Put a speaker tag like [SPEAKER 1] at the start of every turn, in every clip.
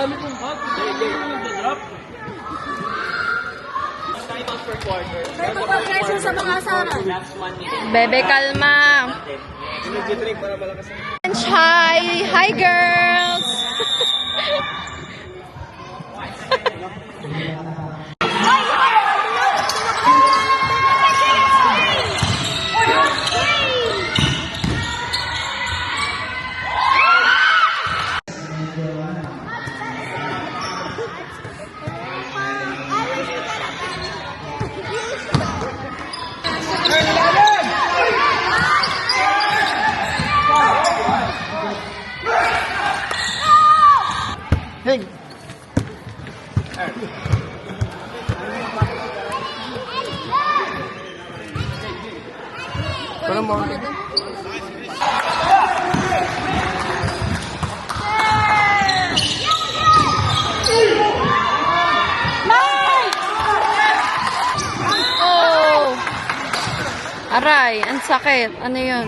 [SPEAKER 1] dami kong cut. Drop.
[SPEAKER 2] Pero pag-pressure sa mga asara.
[SPEAKER 3] Bebe, kalma. Hi! Hi, girls!
[SPEAKER 1] Hey! Parang mo.
[SPEAKER 3] Oh! Aray, ang sakit. Ano yun?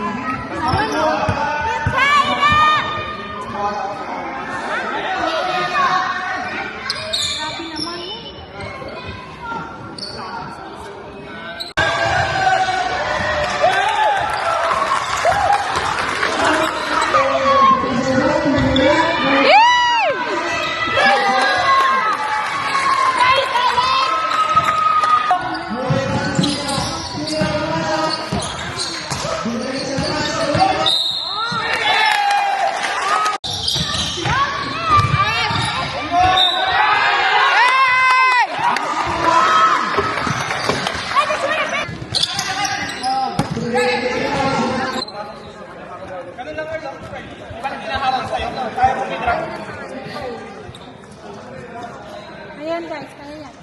[SPEAKER 2] Ayan guys, kaya yan.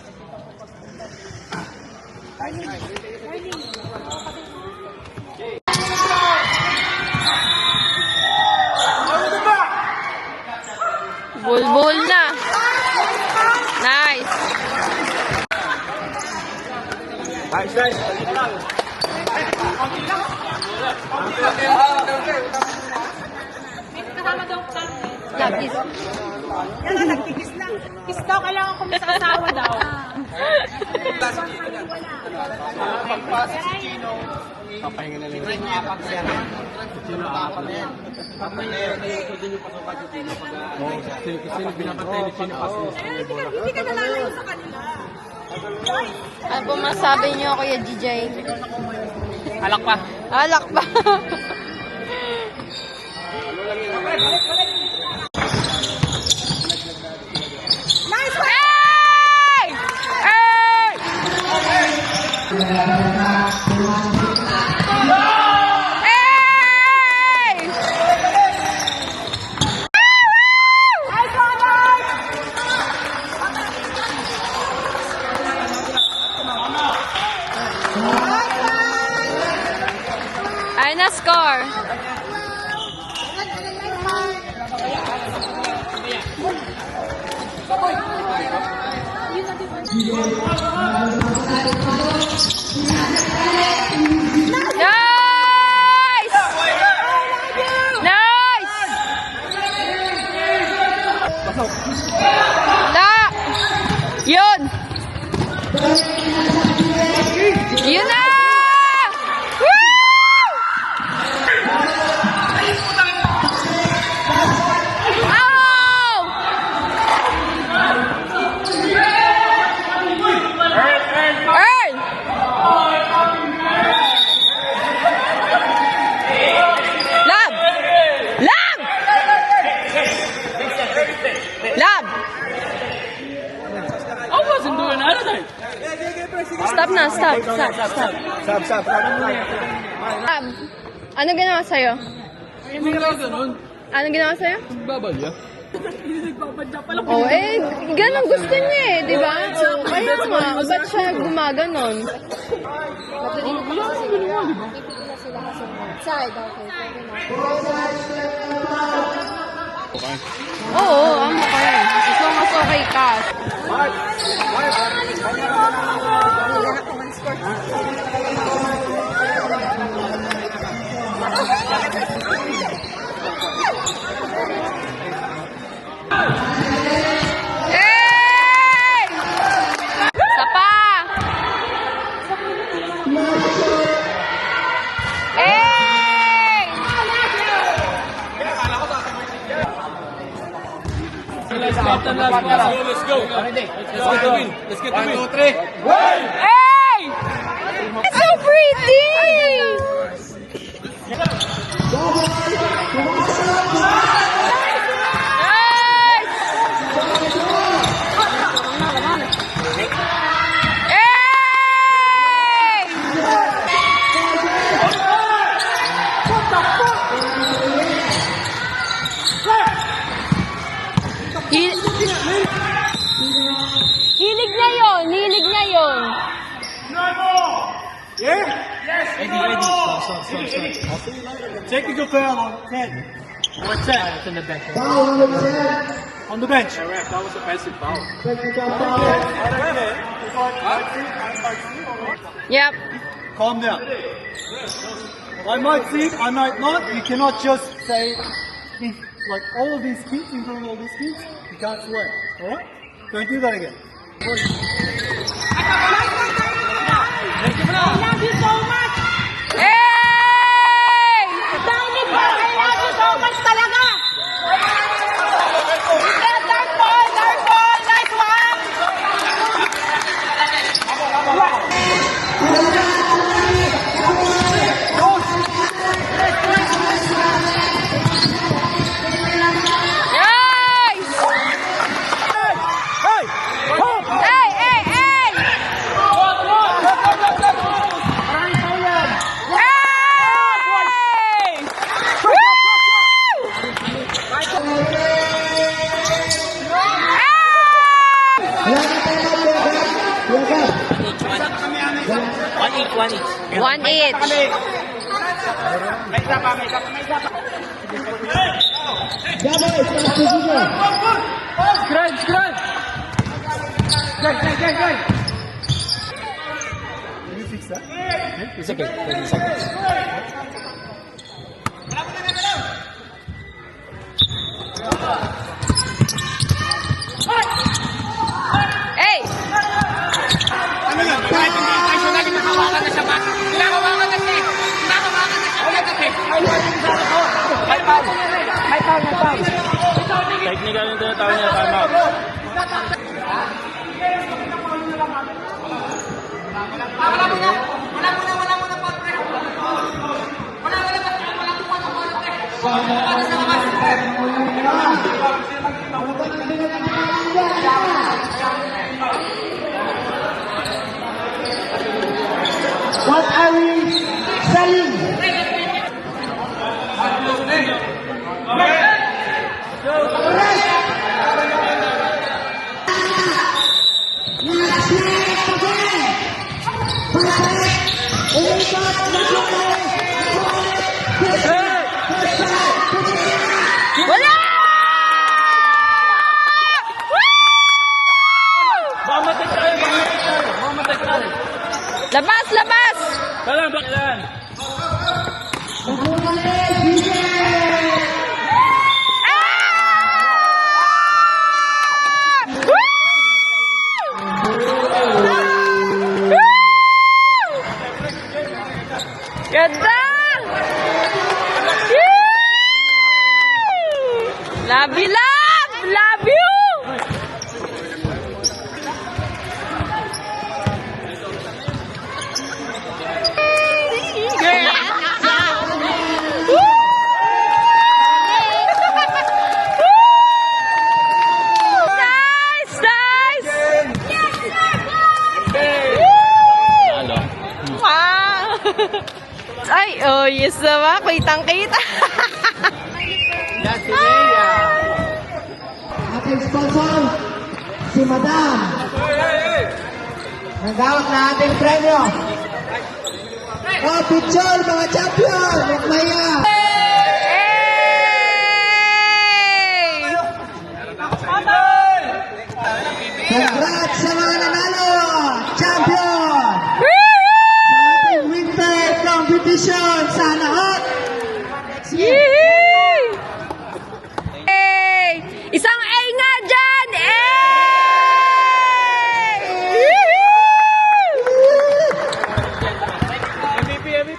[SPEAKER 3] Bulbul na. Nice.
[SPEAKER 1] Nice.
[SPEAKER 2] Kasama daw ka.
[SPEAKER 3] Yeah, please.
[SPEAKER 2] Yan na, nagkikis lang. Kiss daw, kailangan ko sa asawa daw.
[SPEAKER 1] Papahinga na lang. Chino apat na yan. Apat na yan. Ito din yung pasukat yung Chino pag sino pinapatay ni Chino paso.
[SPEAKER 2] Hindi ka nalalayo sa kanila.
[SPEAKER 3] Ano po masabi niyo, Kuya DJ?
[SPEAKER 1] Alak pa.
[SPEAKER 3] Alak pa.
[SPEAKER 2] Nice!
[SPEAKER 3] Hey! Hey! Hey!
[SPEAKER 2] Nice one, guys!
[SPEAKER 3] Ay na score. Nice! Nice! La! Yun! Yun na! Woo! Ow! Earn! Lab! Lab! Lab!
[SPEAKER 1] I wasn't doing anything.
[SPEAKER 3] Stop na, stop.
[SPEAKER 1] Stop.
[SPEAKER 3] Lab, ano ginawa sa'yo?
[SPEAKER 1] Hindi ka ganun.
[SPEAKER 3] Ano ginawa sa'yo?
[SPEAKER 1] Babalya.
[SPEAKER 3] Oh, eh, ganun gusto niya eh, di ba? Kaya nga, ba't siya gumaganon?
[SPEAKER 2] Side, okay.
[SPEAKER 3] Oo, I'm okay. As long as okay ka.
[SPEAKER 2] Nice!
[SPEAKER 1] Let's go. Let's get the win. Let's get the win. 1, 2, 3.
[SPEAKER 3] Hey! It's so pretty! Hilig niya yun! Hilig niya yun!
[SPEAKER 1] Technical foul on 10. What 10? It's in the bench. On the bench. Correct. That was offensive foul.
[SPEAKER 3] Yep.
[SPEAKER 1] Calm down. I might see it, I might not. You cannot just say, like all of these kids, including all these kids, you can't swear. Alright? Don't do that again.
[SPEAKER 2] I love you so much!
[SPEAKER 3] Hey!
[SPEAKER 2] Dahil ba, I love you so much talaga! Dark ball! Nice one!
[SPEAKER 3] Nice! Hey, hey, hey! Hey! One each.
[SPEAKER 1] Can you fix that?
[SPEAKER 4] It's okay. 30 seconds.
[SPEAKER 3] Hey!
[SPEAKER 4] Technical yung tinatawag niya, timeout.
[SPEAKER 5] What are we selling?
[SPEAKER 3] Wala! Labas, labas!
[SPEAKER 4] Kailan, kailan?
[SPEAKER 3] Ganda! Love you, love! Love you! Nice, nice! Wow! Ay, oh, yes naman. Kitang-kita.
[SPEAKER 5] Ating sponsor, si Madam. Nagawak na ating premyo. Oh, picture, mga champion! Maya!
[SPEAKER 3] Hey!
[SPEAKER 5] Congrats sa mga nanalo! Champion!
[SPEAKER 3] Woo!
[SPEAKER 5] Sa ating winter competition sa lahat!
[SPEAKER 3] Yee! Hey! Isang A nga dyan!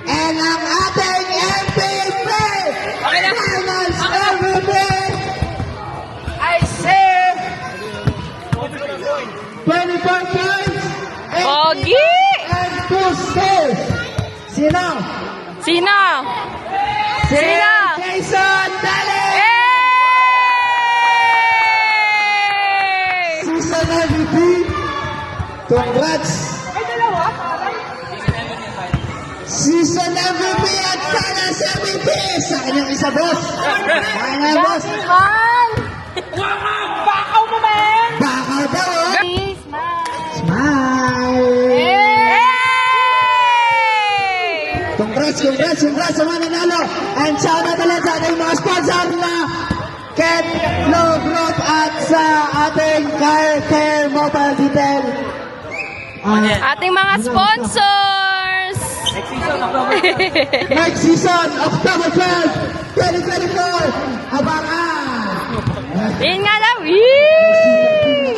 [SPEAKER 5] And ang ating MVP! Finals MVP!
[SPEAKER 3] I say,
[SPEAKER 5] 24 points.
[SPEAKER 3] Pogi!
[SPEAKER 5] And 2 steals. Sino?
[SPEAKER 3] Sino? Sino?
[SPEAKER 5] Jason Dali!
[SPEAKER 3] Hey!
[SPEAKER 5] Season MVP. Congrats. Season MVP at Finals MVP. Sa kanyang isa, boss. Kanya, boss.
[SPEAKER 3] Man!
[SPEAKER 2] Bakaw mo, man!
[SPEAKER 5] Bakaw daw, oh.
[SPEAKER 3] Please, man!
[SPEAKER 5] Smile.
[SPEAKER 3] Hey!
[SPEAKER 5] Congrats sa mga nanalo. And shout out ulit sa ating mga sponsor na Ket Low Group at sa ating Care Mobile Detail.
[SPEAKER 3] Ating mga sponsors!
[SPEAKER 5] Next season, October 12, 2024. Abangan!
[SPEAKER 3] Yun nga daw! Yee!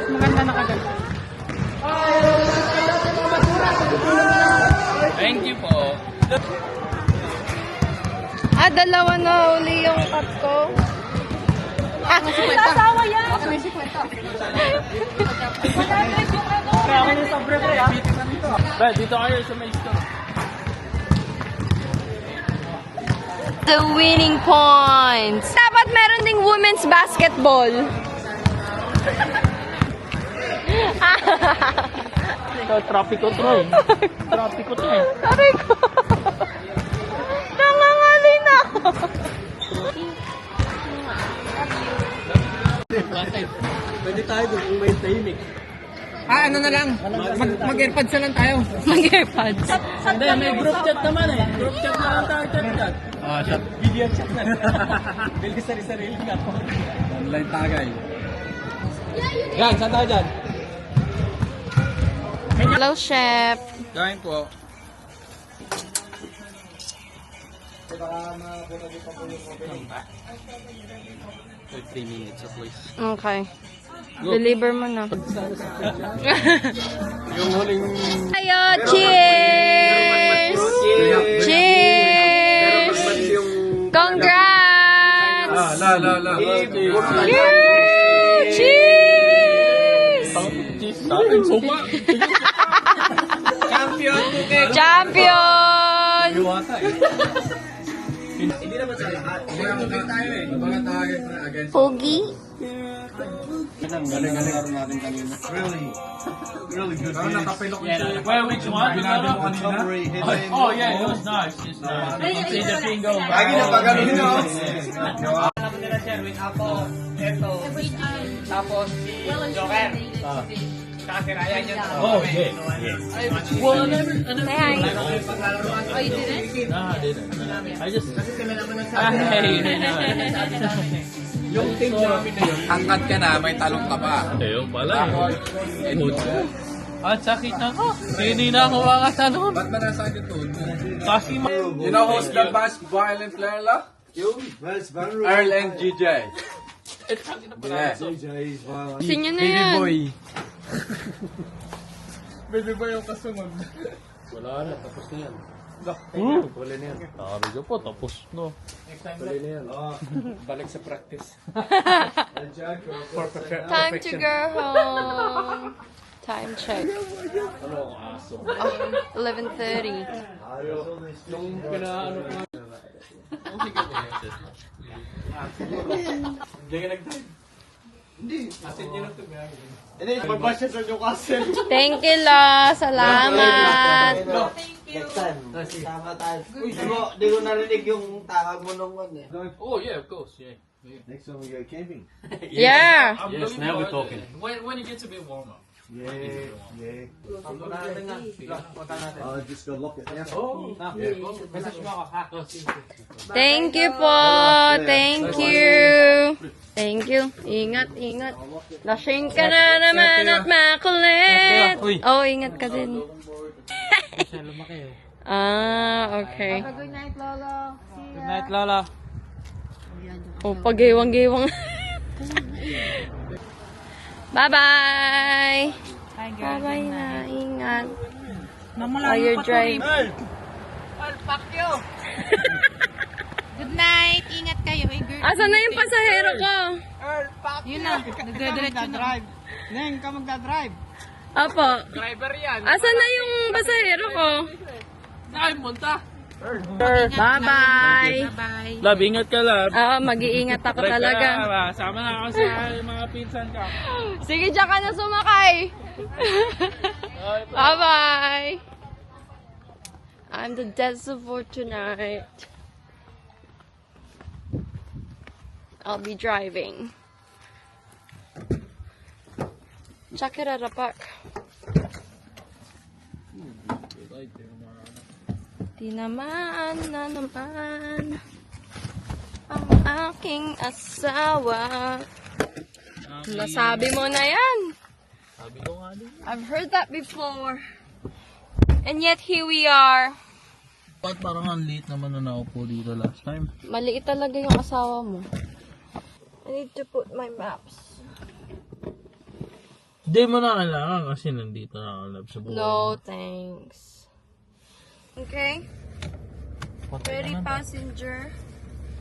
[SPEAKER 2] Maganda na kagad.
[SPEAKER 4] Thank you po.
[SPEAKER 3] Dalawa na uli yung cut ko.
[SPEAKER 2] Sasawa yan!
[SPEAKER 4] Pre, dito kayo sa may store.
[SPEAKER 3] The winning points. Dapat meron ding women's basketball.
[SPEAKER 4] Trapiko to eh. Trapiko to eh.
[SPEAKER 3] Aray ko. Nangangalay na ako.
[SPEAKER 4] Pwede tayo doon kung may tahimik.
[SPEAKER 2] Ano na lang? Mag-airpods na lang tayo.
[SPEAKER 3] Mag-airpods.
[SPEAKER 4] Hindi, may group chat naman eh. Group chat na lang tayo, chat. Chat. Video chat na. Bilgi sarili-sarili ka po. Online tagay. Yan, saan tayo dyan?
[SPEAKER 3] Hello, chef.
[SPEAKER 4] Kain po. Wait 3 minutes at least.
[SPEAKER 3] Okay. Deliver mo na.
[SPEAKER 4] Yung huling...
[SPEAKER 3] Ayo, cheers! Cheers! Congrats! Yay! Cheers!
[SPEAKER 4] Sa akin, sopa.
[SPEAKER 3] Champion! Pogi?
[SPEAKER 4] Well, which one? Oh yeah, it was nice. It's nice. You can see the thing go back. Oh yeah. Well, I never.
[SPEAKER 3] Say hi.
[SPEAKER 2] Oh, you didn't?
[SPEAKER 4] No, I didn't. I just. Yung team namin na yun.
[SPEAKER 6] Angkat ka na, may talong ka pa.
[SPEAKER 4] Ayun pala eh. At sakit na ko. Hindi na ako makatalon.
[SPEAKER 6] Ba't ba nasa akin doon?
[SPEAKER 4] Kasi
[SPEAKER 6] You know who's the best violin player la? Earl and GJ. Yeah.
[SPEAKER 3] Sinyo na yan.
[SPEAKER 6] Baby boy yung kasunod.
[SPEAKER 4] wala na, tapos na yan. Wala na yan. Nakariga po, tapos no. Wala na yan.
[SPEAKER 6] Balik sa practice.
[SPEAKER 3] Time to go home. Time check.
[SPEAKER 4] Ano, aso.
[SPEAKER 3] 11:30.
[SPEAKER 4] Yung pinaano ko. Hindi ka nag-time. Hindi. Asin nyo na ito. Hindi, magbasya sa Newcastle.
[SPEAKER 3] Thank you, La. Salamat.
[SPEAKER 7] Tama tayo. Di ko narinig yung tawag mo nung one eh.
[SPEAKER 4] Oh, yeah, of course. Yeah.
[SPEAKER 7] Next time we go camping.
[SPEAKER 3] Yeah.
[SPEAKER 4] Yes, now we're talking. When it gets a bit warmer.
[SPEAKER 7] Yeah.
[SPEAKER 2] Punta natin nga. Punta natin.
[SPEAKER 7] Just go lock it now.
[SPEAKER 2] Oh, message mo ako ha.
[SPEAKER 3] Thank you po. Thank you. Thank you. Ingat, ingat. Lasing ka na naman at makulit. Oh, ingat ka din. Okay.
[SPEAKER 2] Good night, Lolo.
[SPEAKER 4] Good night, Lola.
[SPEAKER 3] Oh, pag-giwang-giwang. Bye-bye.
[SPEAKER 2] Hi, girl.
[SPEAKER 3] Bye-bye na. Ingat.
[SPEAKER 2] Namula
[SPEAKER 3] While you're
[SPEAKER 2] yung patuloy.
[SPEAKER 3] driving.
[SPEAKER 2] Good night. Ingat kayo. Eh, girl.
[SPEAKER 3] Asan na yung pasahero ko?
[SPEAKER 2] Yun na. Nagdadiretso na.
[SPEAKER 1] Neng, ka magdadrive.
[SPEAKER 3] Apo. Driver yan. Asan na yung pasahero ko?
[SPEAKER 4] Saan punta?
[SPEAKER 3] Bye-bye.
[SPEAKER 2] Bye-bye.
[SPEAKER 4] Love, ingat ka, love.
[SPEAKER 3] Mag-iingat ako talaga.
[SPEAKER 4] Sama na ako sa mga pinsan ka.
[SPEAKER 3] Sige, diyan ka na sumakay. Bye-bye. I'm the dancer for tonight. I'll be driving. Check it out, Pak. Di naman na naman ang aking asawa. Nasabi mo na yan.
[SPEAKER 4] Sabi ko nga din.
[SPEAKER 3] I've heard that before. And yet here we are.
[SPEAKER 4] Ba't parang ang late naman na naupo dito last time?
[SPEAKER 3] Maliit talaga yung asawa mo. I need to put my maps.
[SPEAKER 4] Hindi mo na kailangan kasi nandito na ako, love, sa buhay.
[SPEAKER 3] No, thanks. Okay?
[SPEAKER 4] Patay
[SPEAKER 3] Ready,
[SPEAKER 4] ka na.
[SPEAKER 3] passenger?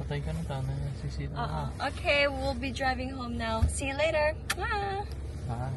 [SPEAKER 4] Patay ka na, tana. Sisita na.
[SPEAKER 3] Okay, we'll be driving home now. See you later. Bye.
[SPEAKER 4] Ah,